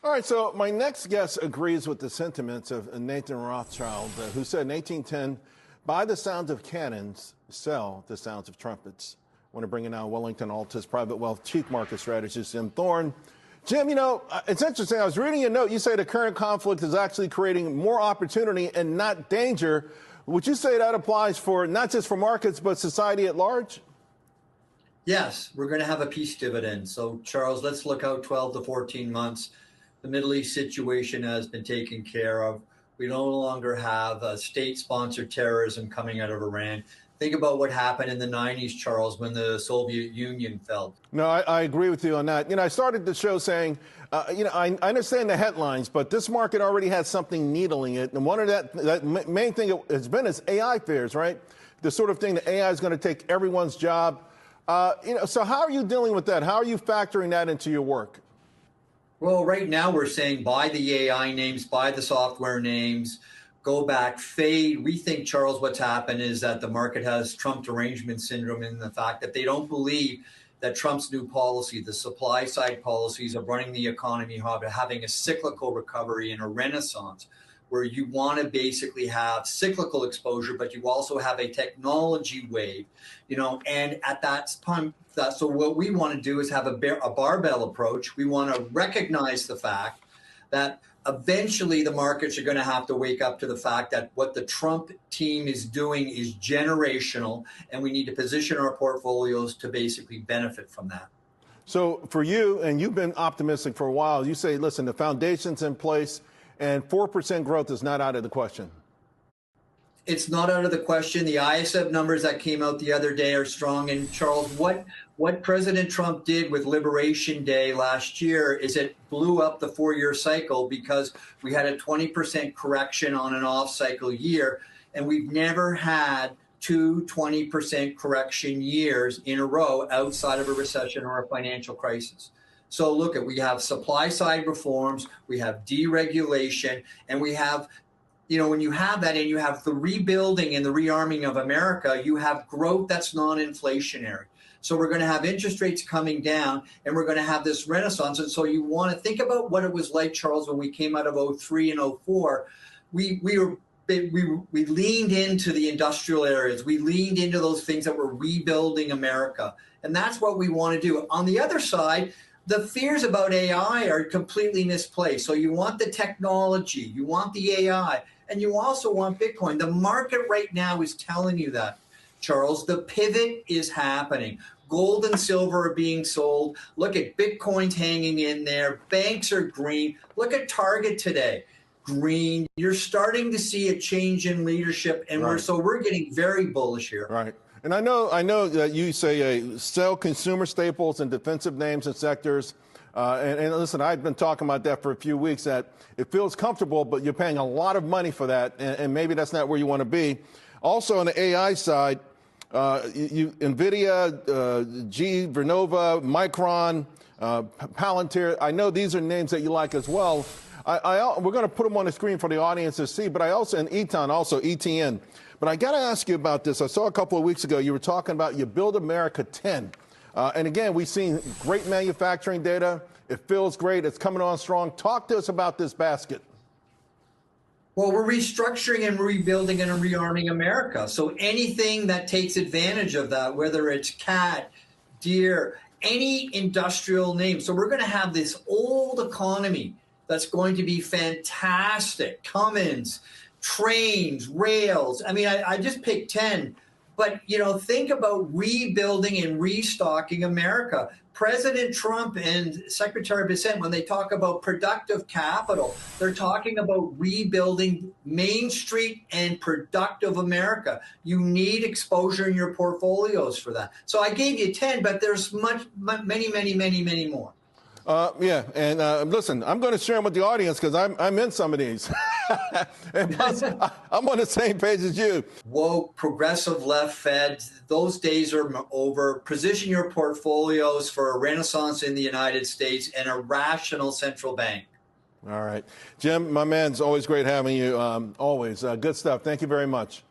All right, so my next guest agrees with the sentiments of Nathan Rothschild, who said in 1810, by the sounds of cannons, sell the sounds of trumpets. I want to bring in now Wellington Altus Private Wealth Chief Market Strategist Jim Thorne. Jim, you know, it's interesting. I was reading a note. You say the current conflict is actually creating more opportunity and not danger. Would you say that applies for not just for markets, but society at large? Yes, we're going to have a peace dividend. So, Charles, let's look out 12 to 14 months. The Middle East situation has been taken care of. We no longer have state-sponsored terrorism coming out of Iran. Think about what happened in the 90s, Charles, when the Soviet Union fell. No, I agree with you on that. You know, I started the show saying, I understand the headlines, but this market already has something needling it. And one of that main thing it has been is AI fears, right? The sort of thing that AI is going to take everyone's job. So how are you dealing with that? How are you factoring that into your work? Well, right now we're saying buy the AI names, buy the software names, go back, fade. We think, Charles, what's happened is that the market has Trump derangement syndrome in the fact that they don't believe that Trump's new policy, the supply side policies of running the economy, having a cyclical recovery and a renaissance, where you want to basically have cyclical exposure, but you also have a technology wave, and at that time, so what we want to do is have a barbell approach. We want to recognize the fact that eventually the markets are going to have to wake up to the fact that what the Trump team is doing is generational, and we need to position our portfolios to basically benefit from that. So for you, and you've been optimistic for a while, you say, listen, the foundation's in place, and 4% growth is not out of the question. It's not out of the question. The ISM numbers that came out the other day are strong. And Charles, what President Trump did with Liberation Day last year is it blew up the 4-year cycle because we had a 20% correction on an off-cycle year, and we've never had two 20% correction years in a row outside of a recession or a financial crisis. So look, we have supply side reforms, we have deregulation, and we have, when you have that and you have the rebuilding and the rearming of America, you have growth that's non-inflationary. So we're going to have interest rates coming down, and we're going to have this renaissance. And so you want to think about what it was like, Charles, when we came out of 03 and 04. We leaned into the industrial areas. We leaned into those things that were rebuilding America. And that's what we want to do. On the other side, the fears about AI are completely misplaced. So you want the technology, you want the AI, and you also want Bitcoin. The market right now is telling you that, Charles. The pivot is happening. Gold and silver are being sold. Look at Bitcoin's hanging in there. Banks are green. Look at Target today. Green. You're starting to see a change in leadership, and right. we're getting very bullish here. Right. And I know that you say sell consumer staples and defensive names and sectors. And listen, I've been talking about that for a few weeks, that it feels comfortable, but you're paying a lot of money for that, and maybe that's not where you want to be. Also on the AI side, NVIDIA, GE Vernova, Micron, Palantir, I know these are names that you like as well. We're going to put them on the screen for the audience to see, but and Eton also, ETN. But I got to ask you about this. I saw a couple of weeks ago you were talking about your Build America 10. And again, we've seen great manufacturing data. It feels great. It's coming on strong. Talk to us about this basket. Well, we're restructuring and rebuilding and rearming America. So anything that takes advantage of that, whether it's CAT, Deere, any industrial name. So we're going to have this old economy that's going to be fantastic. Cummins, trains, rails. I mean, I just picked 10. But, think about rebuilding and restocking America. President Trump and Secretary Bessent, when they talk about productive capital, they're talking about rebuilding Main Street and productive America. You need exposure in your portfolios for that. So I gave you 10, but there's many more. Yeah, and listen, I'm going to share them with the audience because I'm in some of these. And plus, I'm on the same page as you. Woke, progressive left Fed, those days are over. Position your portfolios for a renaissance in the United States and a rational central bank. All right. Jim, my man, it's always great having you. Always. Good stuff. Thank you very much.